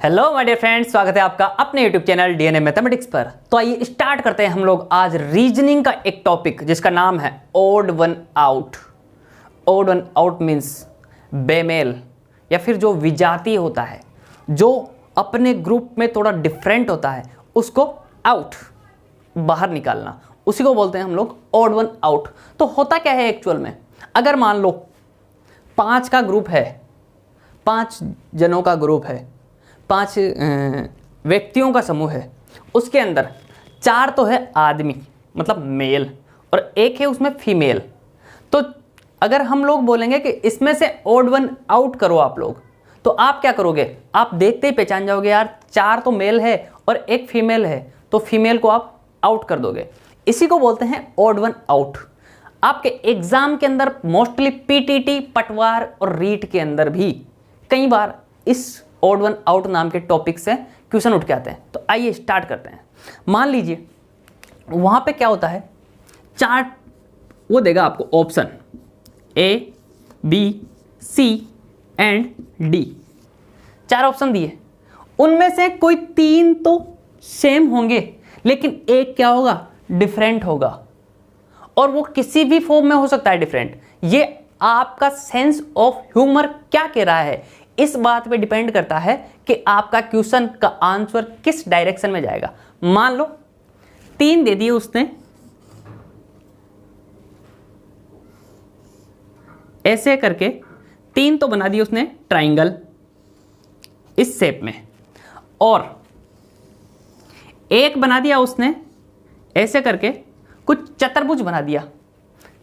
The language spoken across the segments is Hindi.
हेलो माय डियर फ्रेंड्स, स्वागत है आपका अपने यूट्यूब चैनल डीएनए मैथमेटिक्स पर। तो आइए स्टार्ट करते हैं हम लोग आज रीजनिंग का एक टॉपिक जिसका नाम है odd one out. Odd one out means बेमेल या फिर जो विजातीय होता है, जो अपने ग्रुप में थोड़ा डिफरेंट होता है, उसको आउट बाहर निकालना, उसी को बोलते हैं हम लोग ओड वन आउट। तो होता क्या है एक्चुअल में, अगर मान लो 5 का ग्रुप है, 5 जनों का ग्रुप है, 5 व्यक्तियों का समूह है, उसके अंदर 4 तो है आदमी मतलब मेल और 1 है उसमें फीमेल। तो अगर हम लोग बोलेंगे कि इसमें से ओड वन आउट करो आप लोग, तो आप क्या करोगे, आप देखते ही पहचान जाओगे यार 4 तो मेल है और 1 फीमेल है, तो फीमेल को आप आउट कर दोगे। इसी को बोलते हैं ओड वन आउट। आपके एग्जाम के अंदर मोस्टली पीटीटी, पटवार और रीट के अंदर भी कई बार इस ओड वन आउट नाम के टॉपिक से क्वेश्चन उठ के आते हैं। तो आइए स्टार्ट करते हैं। मान लीजिए वहां पे क्या होता है, 4 वो देगा आपको option A, B, C and D, 4 option दिए। उनमें से कोई 3 तो सेम होंगे, लेकिन एक क्या होगा, डिफरेंट होगा, और वो किसी भी फॉर्म में हो सकता है डिफरेंट। ये आपका सेंस ऑफ ह्यूमर क्या कह रहा है, इस बात पे डिपेंड करता है कि आपका क्वेश्चन का आंसर किस डायरेक्शन में जाएगा। मान लो 3 दे दिए उसने, ऐसे करके 3 तो बना दिए उसने ट्राइंगल इस शेप में, और 1 बना दिया उसने ऐसे करके कुछ चतुर्भुज बना दिया।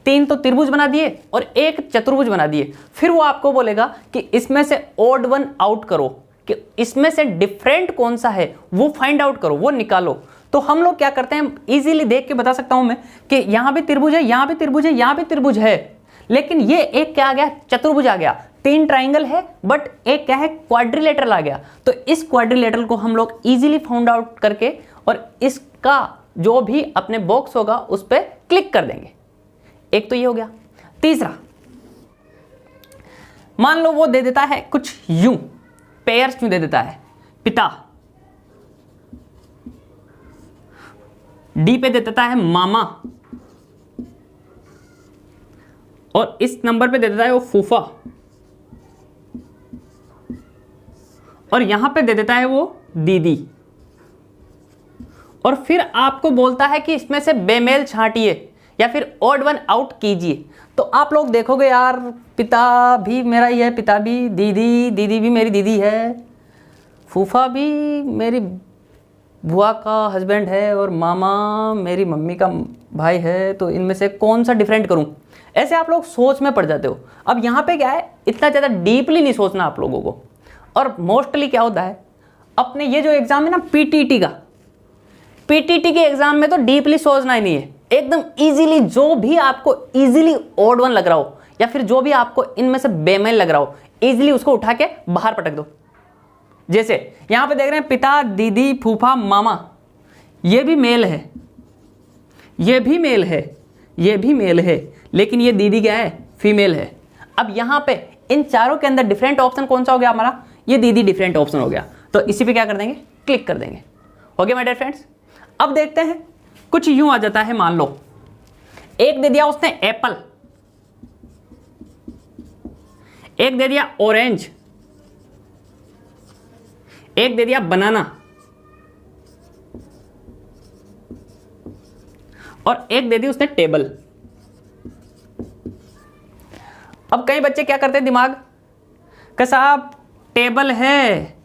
3 तो त्रिभुज बना दिए और 1 चतुर्भुज बना दिए। फिर वो आपको बोलेगा कि इसमें से ओड वन आउट करो, कि इसमें से डिफरेंट कौन सा है वो फाइंड आउट करो, वो निकालो। तो हम लोग क्या करते हैं, इजीली देख के बता सकता हूं मैं कि यहां भी त्रिभुज है, यहां भी त्रिभुज है, यहां भी त्रिभुज है, लेकिन ये एक क्या आ गया, चतुर्भुज आ गया। 3 ट्राइंगल है बट एक क्या है, क्वाड्रिलेटरल आ गया। तो इस क्वाड्रिलेटरल को हम लोग इजीली फाउंड आउट करके और इसका जो भी अपने बॉक्स होगा उस पर क्लिक कर देंगे। एक तो ये हो गया। तीसरा, मान लो वो दे देता है कुछ यूं, पेयर्स यूं दे देता है, पिता, डी पे दे देता है मामा, और इस नंबर पे दे देता है वो फूफा, और यहां पे दे देता है वो दीदी, और फिर आपको बोलता है कि इसमें से बेमेल छांटिए या फिर ओड वन आउट कीजिए। तो आप लोग देखोगे यार, पिता भी मेरा ही है, पिता भी, दीदी भी मेरी दीदी है, फूफा भी मेरी बुआ का हस्बैंड है, और मामा मेरी मम्मी का भाई है, तो इनमें से कौन सा डिफरेंट करूं, ऐसे आप लोग सोच में पड़ जाते हो। अब यहाँ पे क्या है, इतना ज़्यादा डीपली नहीं सोचना आप लोगों को। और मोस्टली क्या होता है, अपने ये जो एग्ज़ाम है ना पीटीटी का, पीटीटी के एग्जाम में तो डीपली सोचना ही नहीं है, एकदम इजीली जो भी आपको इजीली ओड वन लग रहा हो या फिर जो भी आपको इनमें से बेमेल लग रहा हो, इजीली उसको उठा के बाहर पटक दो। जैसे यहां पे देख रहे हैं पिता, दीदी, फूफा, मामा, ये भी मेल है, ये भी मेल है, ये भी मेल है, लेकिन ये दीदी क्या है, फीमेल है। अब यहां पे इन चारों के अंदर डिफरेंट ऑप्शन कौन सा हो गया हमारा, ये दीदी डिफरेंट ऑप्शन हो गया। तो इसी पे क्या कर देंगे, क्लिक कर देंगे। ओके माय डियर फ्रेंड्स, अब देखते हैं कुछ यूं आ जाता है। मान लो 1 दे दिया उसने एप्पल, 1 दे दिया ऑरेंज, 1 दे दिया बनाना, और 1 दे दी उसने टेबल। अब कई बच्चे क्या करते हैं, दिमाग का साहब टेबल है,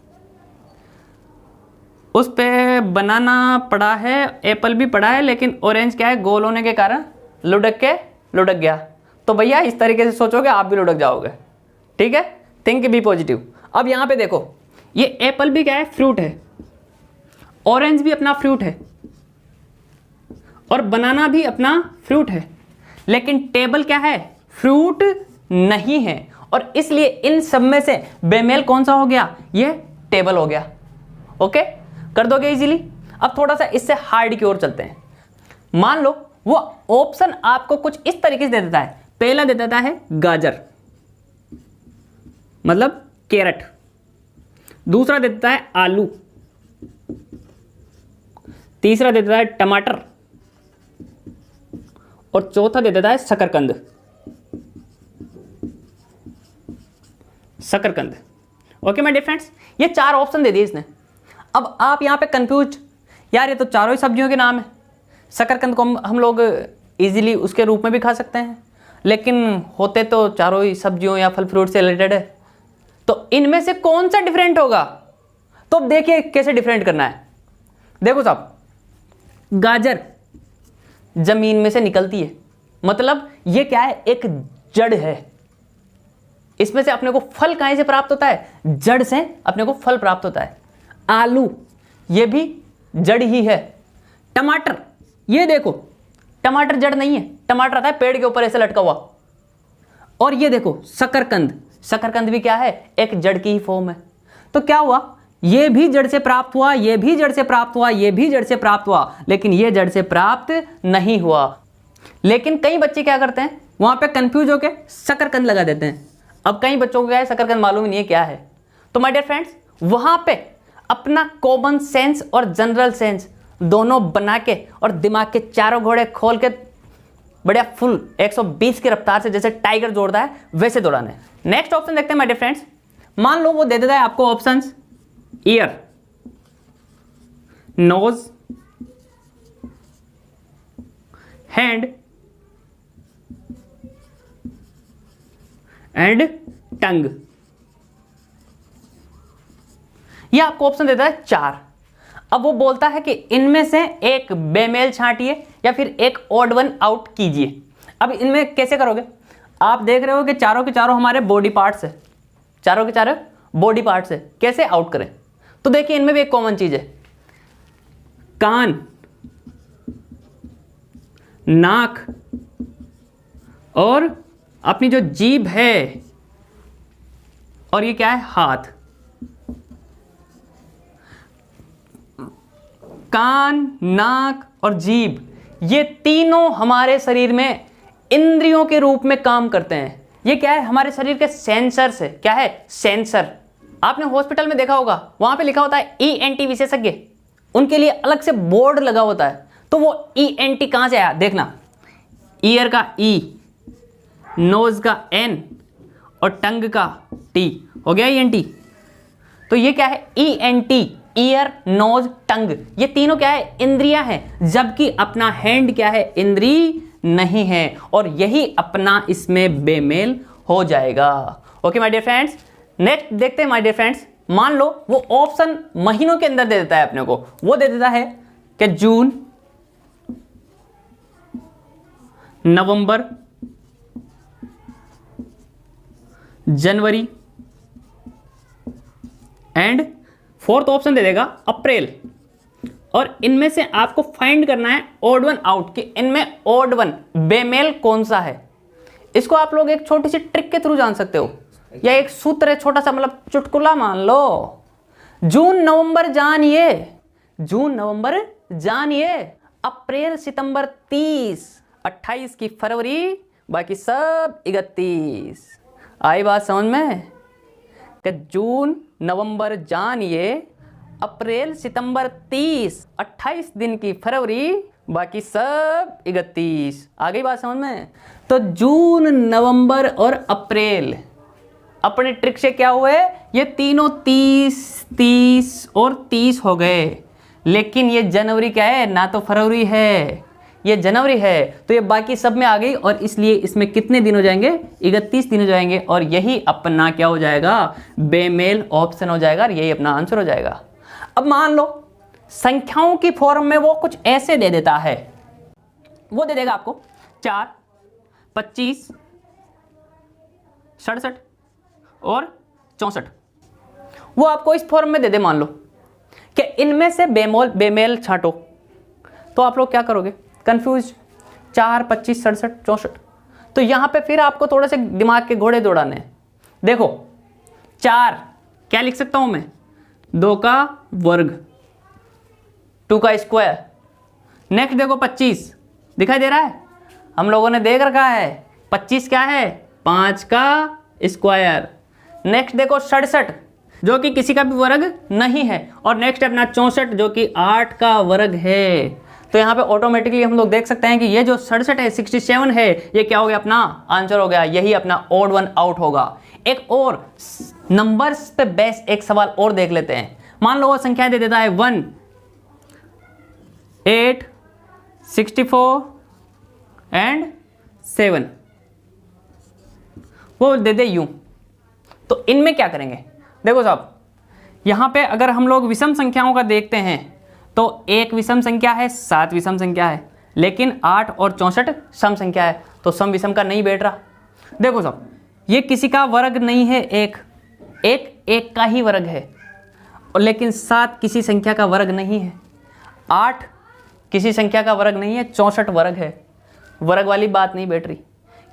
उस पे बनाना पड़ा है, एप्पल भी पड़ा है, लेकिन ऑरेंज क्या है, गोल होने के कारण लुढ़क गया। तो भैया इस तरीके से सोचोगे आप भी लुढ़क जाओगे। ठीक है, थिंक बी पॉजिटिव। अब यहां पे देखो, ये एप्पल भी क्या है, फ्रूट है, ऑरेंज भी अपना फ्रूट है, और बनाना भी अपना फ्रूट है, लेकिन टेबल क्या है, फ्रूट नहीं है, और इसलिए इन सब में से बेमेल कौन सा हो गया, ये टेबल हो गया। ओके, कर दोगे इजीली। अब थोड़ा सा इससे हार्ड की ओर चलते हैं। मान लो वो ऑप्शन आपको कुछ इस तरीके से दे देता है। पहला दे देता है गाजर, मतलब कैरेट, दूसरा दे देता है आलू, तीसरा दे देता है टमाटर और चौथा दे देता है शकरकंद। शकरकंद। ओके माय डियर फ्रेंड्स, ये 4 ऑप्शन दे दिए इसने। अब आप यहाँ पे कंफ्यूज, यार ये तो चारों ही सब्जियों के नाम है। शकरकंद को हम लोग इजीली उसके रूप में भी खा सकते हैं, लेकिन होते तो चारों ही सब्जियों या फल फ्रूट से रिलेटेड है, तो इनमें से कौन सा डिफरेंट होगा? तो अब देखिए कैसे डिफरेंट करना है। देखो साहब, गाजर जमीन में से निकलती है, मतलब ये क्या है, एक जड़ है। इसमें से अपने को फल कहां से प्राप्त होता है? जड़ से अपने को फल प्राप्त होता है। आलू ये भी जड़ ही है। टमाटर, ये देखो टमाटर जड़ नहीं है, टमाटर आता है पेड़ के ऊपर ऐसे लटका हुआ। और ये देखो शकरकंद, शकरकंद भी क्या है, एक जड़ की ही फॉर्म है। तो क्या हुआ, ये भी जड़ से प्राप्त हुआ, ये भी जड़ से प्राप्त हुआ, ये भी जड़ से प्राप्त हुआ, लेकिन ये जड़ से प्राप्त नहीं हुआ। लेकिन कई बच्चे क्या करते हैं, वहां पे कंफ्यूज होके शकरकंद लगा देते हैं। अब कई बच्चों को क्या है, शकरकंद मालूम नहीं है क्या है। तो माय डियर फ्रेंड्स, वहां पे अपना कॉमन सेंस और जनरल सेंस दोनों बना के और दिमाग के चारों घोड़े खोल के बढ़िया फुल 120 की रफ्तार से जैसे टाइगर दौड़ता है वैसे दौड़ाना है। नेक्स्ट ऑप्शन देखते हैं माय डियर फ्रेंड्स। मान लो वो दे देता है आपको options ear, nose, hand and tongue. ये आपको ऑप्शन देता है 4। अब वो बोलता है कि इनमें से एक बेमेल छांटिए या फिर एक ऑड वन आउट कीजिए। अब इनमें कैसे करोगे? आप देख रहे हो कि चारों के चारों हमारे बॉडी पार्ट्स है, चारों के चारों बॉडी पार्ट्स है, कैसे आउट करें? तो देखिए इनमें भी एक कॉमन चीज है, कान, नाक और अपनी जो जीभ है, और ये क्या है, हाथ। कान, नाक और जीभ, ये तीनों हमारे शरीर में इंद्रियों के रूप में काम करते हैं। ये क्या है, हमारे शरीर के सेंसर्स है। क्या है? सेंसर। आपने हॉस्पिटल में देखा होगा, वहां पे लिखा होता है ENT विशेषज्ञ, उनके लिए अलग से बोर्ड लगा होता है। तो वो ENT कहां से आया देखना, ईयर का E, नोज का N और टंग का T, हो गया ENT। तो ये क्या है, ENT, ईयर, नोज, टंग, ये तीनों क्या है, इंद्रियां हैं, जबकि अपना हैंड क्या है, इंद्री नहीं है, और यही अपना इसमें बेमेल हो जाएगा। Okay my dear friends, next देखते हैं माय डियर फ्रेंड्स। मान लो वो ऑप्शन महीनों के अंदर दे देता है अपने को, वो दे देता है कि जून, नवंबर, जनवरी एंड फोर्थ ऑप्शन दे देगा अप्रैल। और इनमें से आपको फाइंड करना है ऑड वन आउट, कि इनमें ऑड वन बेमेल कौन सा है। इसको आप लोग एक छोटी सी ट्रिक के थ्रू जान सकते हो, या एक सूत्र है छोटा सा, मतलब चुटकुला मान लो। जून नवंबर जानिए, जून नवंबर जानिए, अप्रैल सितंबर 30, 28 की फरवरी, बाकी सब 31। आई बात समझ में कि जून नवंबर जानिए, अप्रैल सितंबर 30, 28 दिन की फरवरी, बाकी सब 31। आ गई बात समझ में? तो जून, नवंबर और अप्रैल अपने ट्रिक से क्या हुए, ये तीनों 30, 30 और 30 हो गए। लेकिन ये जनवरी क्या है, ना तो फरवरी है, ये जनवरी है, तो ये बाकी सब में आ गई, और इसलिए इसमें कितने दिन हो जाएंगे, 31 दिन हो जाएंगे, और यही अपना क्या हो जाएगा, बेमेल ऑप्शन हो जाएगा, और यही अपना आंसर हो जाएगा। अब मान लो संख्याओं की फॉर्म में वो कुछ ऐसे दे देता है, वो दे देगा आपको 4, 25, 67 और 64। वो आपको इस फॉर्म में दे दे, मान लो कि इनमें से बेमेल छांटो, तो आप लोग क्या करोगे, कंफ्यूज, 4, 25, 67, 64। तो यहां पे फिर आपको थोड़े से दिमाग के घोड़े दौड़ाने हैं। देखो 4 क्या लिख सकता हूं मैं, 2 का वर्ग, 2 का स्क्वायर। नेक्स्ट देखो 25 दिखाई दे रहा है, हम लोगों ने देख रखा है 25 क्या है, 5 का स्क्वायर। नेक्स्ट देखो 67, जो कि किसी का भी वर्ग नहीं है। और नेक्स्ट है अपना 64 जो कि 8 का वर्ग है। तो यहाँ पे ऑटोमेटिकली हम लोग देख सकते हैं कि ये जो 67 है 67 है, ये क्या हो गया अपना आंसर हो गया, यही अपना ओड वन आउट होगा। एक और नंबर्स पे बेस एक सवाल और देख लेते हैं। मान लो वो संख्या दे देता है 1, 8, 64 एंड 7, वो दे दे यूं, तो इनमें क्या करेंगे? देखो साहब, यहां पे अगर हम लोग विषम संख्याओं का देखते हैं तो एक विषम संख्या है, 7 विषम संख्या है, लेकिन 8 और 64 सम संख्या है, तो सम विषम का नहीं बैठ रहा। देखो साहब, ये किसी का वर्ग नहीं है, एक का ही वर्ग है, और लेकिन 7 किसी संख्या का वर्ग नहीं है, 8 किसी संख्या का वर्ग नहीं है, 64 वर्ग है। वर्ग वाली बात नहीं बैठ रही।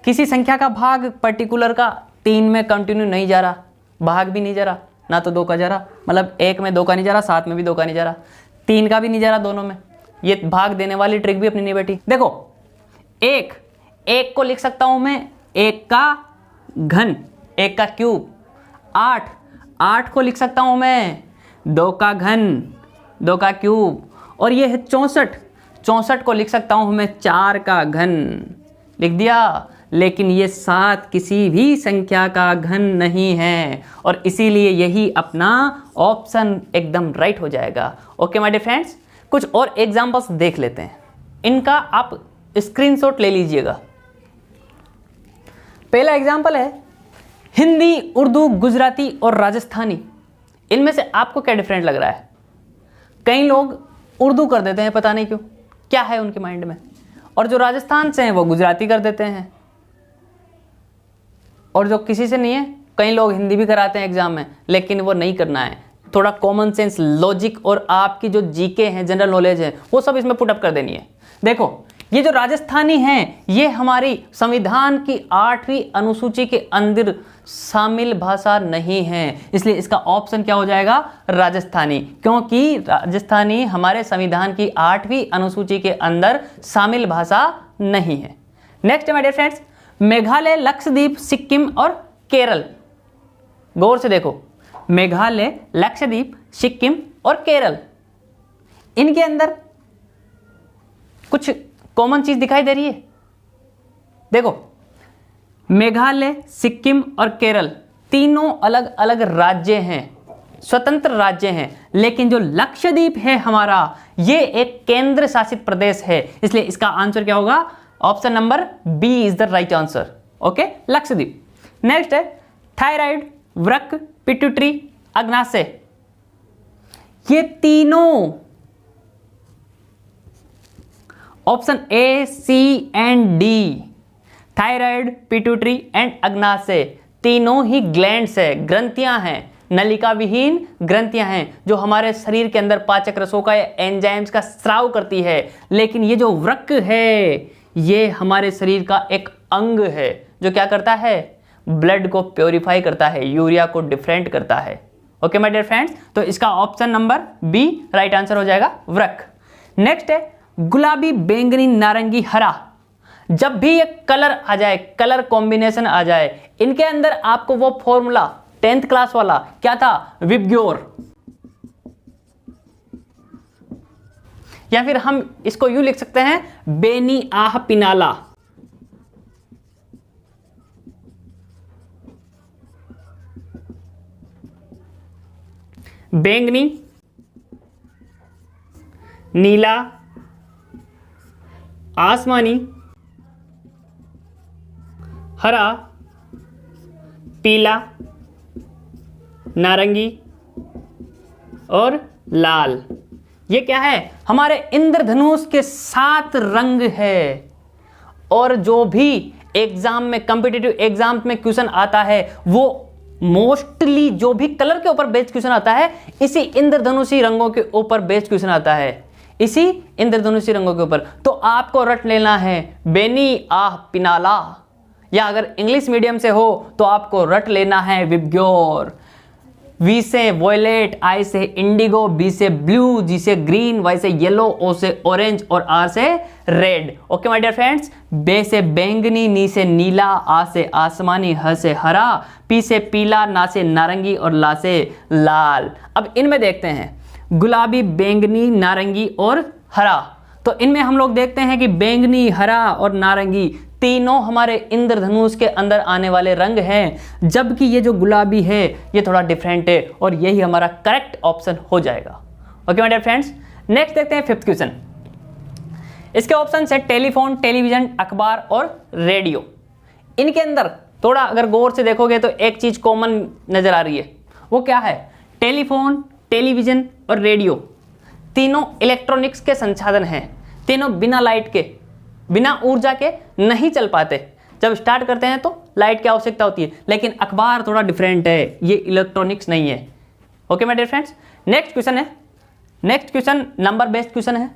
किसी संख्या का भाग पर्टिकुलर का 3 में कंटिन्यू नहीं जा रहा, भाग भी नहीं जा रहा, ना तो 2 का जा रहा, मतलब 1 में 2 का नहीं जा रहा, 7 में भी 2 का नहीं जा रहा, 3 का भी नहीं जा रहा, दोनों में। ये भाग देने वाली ट्रिक भी अपनी नहीं बैठी। देखो, एक को लिख सकता हूं मैं 1 का घन, 1 का क्यूब। 8 को लिख सकता हूं मैं 2 का घन, 2 का क्यूब। और ये है 64 को लिख सकता हूं मैं 4 का घन, लिख दिया। लेकिन ये 7 किसी भी संख्या का घन नहीं है, और इसीलिए यही अपना ऑप्शन एकदम राइट हो जाएगा। ओके माय डियर फ्रेंड्स, कुछ और एग्जांपल्स देख लेते हैं, इनका आप स्क्रीनशॉट ले लीजिएगा। पहला एग्जांपल है हिंदी, उर्दू, गुजराती और राजस्थानी। इनमें से आपको क्या डिफरेंट लग रहा है? कई लोग उर्दू कर देते हैं, पता नहीं क्यों, क्या है उनके माइंड में, और जो राजस्थान से हैं वो गुजराती कर देते हैं, और जो किसी से नहीं है, कई लोग हिंदी भी कराते हैं एग्जाम में, लेकिन वो नहीं करना है। थोड़ा कॉमन सेंस, लॉजिक और आपकी जो जीके हैं, जनरल नॉलेज है, वो सब इसमें पुटअप कर देनी है। देखो, ये जो राजस्थानी हैं, ये हमारी संविधान की 8वीं अनुसूची के अंदर शामिल भाषा नहीं है, इसलिए इसका ऑप्शन क्या हो जाएगा? राजस्थानी, क्योंकि राजस्थानी हमारे संविधान की 8वीं अनुसूची के अंदर शामिल भाषा नहीं है। Next my dear friends, Meghalaya, Lakshadweep, Sikkim और केरल। गौर से देखो, मेघालय, लक्षद्वीप, सिक्किम और केरल, इनके अंदर कुछ कॉमन चीज दिखाई दे रही है। देखो, मेघालय, सिक्किम और केरल तीनों अलग अलग राज्य हैं, स्वतंत्र राज्य हैं, लेकिन जो लक्षद्वीप है हमारा, ये एक केंद्र शासित प्रदेश है, इसलिए इसका आंसर क्या होगा? Option number B is the right answer. Okay, Lakshadweep. Next है थायराइड, वृक्क, पिट्यूटरी, अग्नाशय। ये तीनों option A, C and D, thyroid, pituitary and अग्नाशय, तीनों ही ग्लैंड्स है, ग्रंथियां हैं, नलिका विहीन ग्रंथियां हैं, जो हमारे शरीर के अंदर पाचक रसों का या एंजाइम्स का स्राव करती है। लेकिन ये जो वृक्क है, ये हमारे शरीर का एक अंग है, जो क्या करता है? ब्लड को प्योरीफाई करता है, यूरिया को डिफरेंट करता है। ओके माय डियर फ्रेंड्स, तो इसका option number B right answer हो जाएगा, वृक्क। नेक्स्ट है गुलाबी, बैंगनी, नारंगी, हरा। जब भी ये कलर आ जाए, कलर कॉम्बिनेशन आ जाए, इनके अंदर आपको वो फॉर्मूला 10th क्लास वाला क्या था? विबग्योर, या फिर हम इसको यूं लिख सकते हैं, बेनी आह पिनाला। बैंगनी, नीला, आसमानी, हरा, पीला, नारंगी और लाल। ये क्या है? हमारे इंद्रधनुष के 7 रंग है। और जो भी एग्जाम में, कॉम्पिटिटिव एग्जाम में क्वेश्चन आता है, वो मोस्टली जो भी कलर के ऊपर बेस्ड क्वेश्चन आता है, इसी इंद्रधनुषी रंगों के ऊपर बेस्ड क्वेश्चन आता है, इसी इंद्रधनुषी रंगों के ऊपर। तो आपको रट लेना है बेनी आह पिनाला, या अगर इंग्लिश मीडियम से हो तो आपको रट लेना है विबग्योर। वी से वॉयलेट, आई से इंडिगो, बी से ब्लू, जी से ग्रीन, वाई से येलो, ओ से ऑरेंज और आर से red. Okay my dear friends. बे से बैंगनी, नी से नीला, आ से आसमानी, ह से हरा, पी से पीला, ना से नारंगी और ला से लाल। अब इनमें देखते हैं गुलाबी, बैंगनी, नारंगी और हरा। तो इनमें हम लोग देखते हैं कि बैंगनी, हरा और नारंगी तीनों हमारे इंद्रधनुष के अंदर आने वाले रंग हैं, जबकि ये जो गुलाबी है ये थोड़ा डिफरेंट है और यही हमारा करेक्ट ऑप्शन हो जाएगा। Okay my dear friends. Next देखते हैं 5th क्वेश्चन। इसके ऑप्शन है टेलीफोन, टेलीविजन, अखबार और रेडियो। इनके अंदर थोड़ा अगर गौर से देखोगे तो एक चीज कॉमन नजर आ रही है, वो क्या है? टेलीफोन, टेलीविजन और रेडियो तीनों इलेक्ट्रॉनिक्स के संसाधन हैं। तीनों बिना लाइट के, बिना ऊर्जा के नहीं चल पाते। जब स्टार्ट करते हैं तो लाइट की आवश्यकता होती है, लेकिन अखबार थोड़ा डिफरेंट है, ये इलेक्ट्रॉनिक्स नहीं है। Okay my dear friends. Next question है, next question number based question है।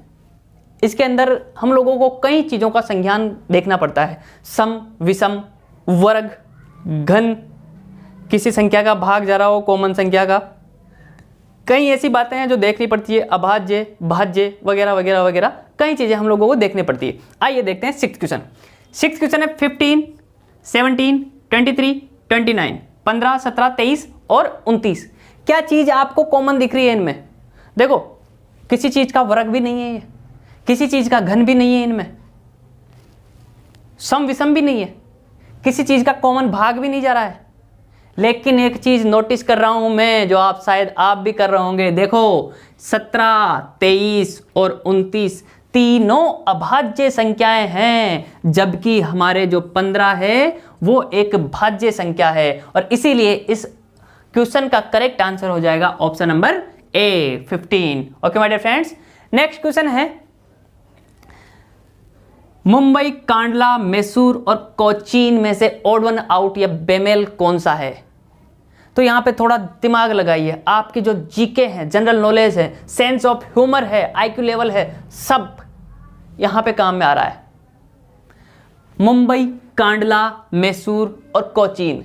इसके अंदर हम लोगों को कई चीज़ों का संज्ञान देखना पड़ता है। सम, विषम, वर्ग, घन, किसी संख्या का भाग जा रहा हो, कॉमन संख्या का, कई ऐसी बातें हैं जो देखनी पड़ती है, अभाज्य, भाज्य वगैरह वगैरह वगैरह, कई चीज़ें हम लोगों को देखनी पड़ती है। आइए देखते हैं 6th क्वेश्चन। 6th क्वेश्चन है 15, 17, 23, 29, 15, 17, 23 और 29। क्या चीज़ आपको कॉमन दिख रही है इनमें? देखो, किसी चीज़ का वर्ग भी नहीं है ये, किसी चीज़ का घन भी नहीं है इनमें, सम विषम भी नहीं है, किसी चीज़ का कॉमन भाग भी नहीं जा रहा है। लेकिन एक चीज नोटिस कर रहा हूं मैं, जो आप शायद आप भी कर रहे होंगे। देखो 17, 23 और 29 तीनों अभाज्य संख्याएं हैं, जबकि हमारे जो 15 है वो एक भाज्य संख्या है, और इसीलिए इस क्वेश्चन का करेक्ट आंसर हो जाएगा option number A 15। Okay my dear friends. Next question है मुंबई, कांडला, मैसूर और कोचीन में से ऑड वन आउट या बेमेल कौन सा है? तो यहां पे थोड़ा दिमाग लगाइए। आपकी जो जीके है, जनरल नॉलेज है, सेंस ऑफ ह्यूमर है, आईक्यू लेवल है, सब यहां पे काम में आ रहा है। मुंबई, कांडला, मैसूर और कोचीन,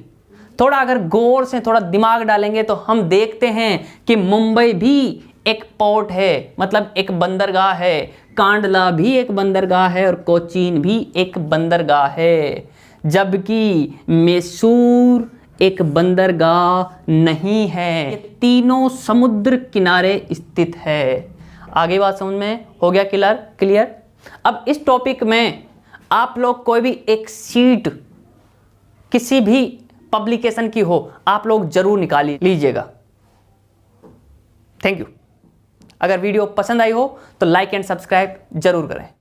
थोड़ा अगर गौर से थोड़ा दिमाग डालेंगे तो हम देखते हैं कि मुंबई भी एक पोर्ट है, मतलब एक बंदरगाह है, कांडला भी एक बंदरगाह है और कोचीन भी एक बंदरगाह है, जबकि मैसूर एक बंदरगाह नहीं है। ये तीनों समुद्र किनारे स्थित है। आगे बात समझ में हो गया? क्लियर। अब इस टॉपिक में आप लोग कोई भी एक सीट किसी भी पब्लिकेशन की हो, आप लोग जरूर निकाल लीजिएगा। Thank you. अगर वीडियो पसंद आई हो तो लाइक एंड सब्सक्राइब जरूर करें।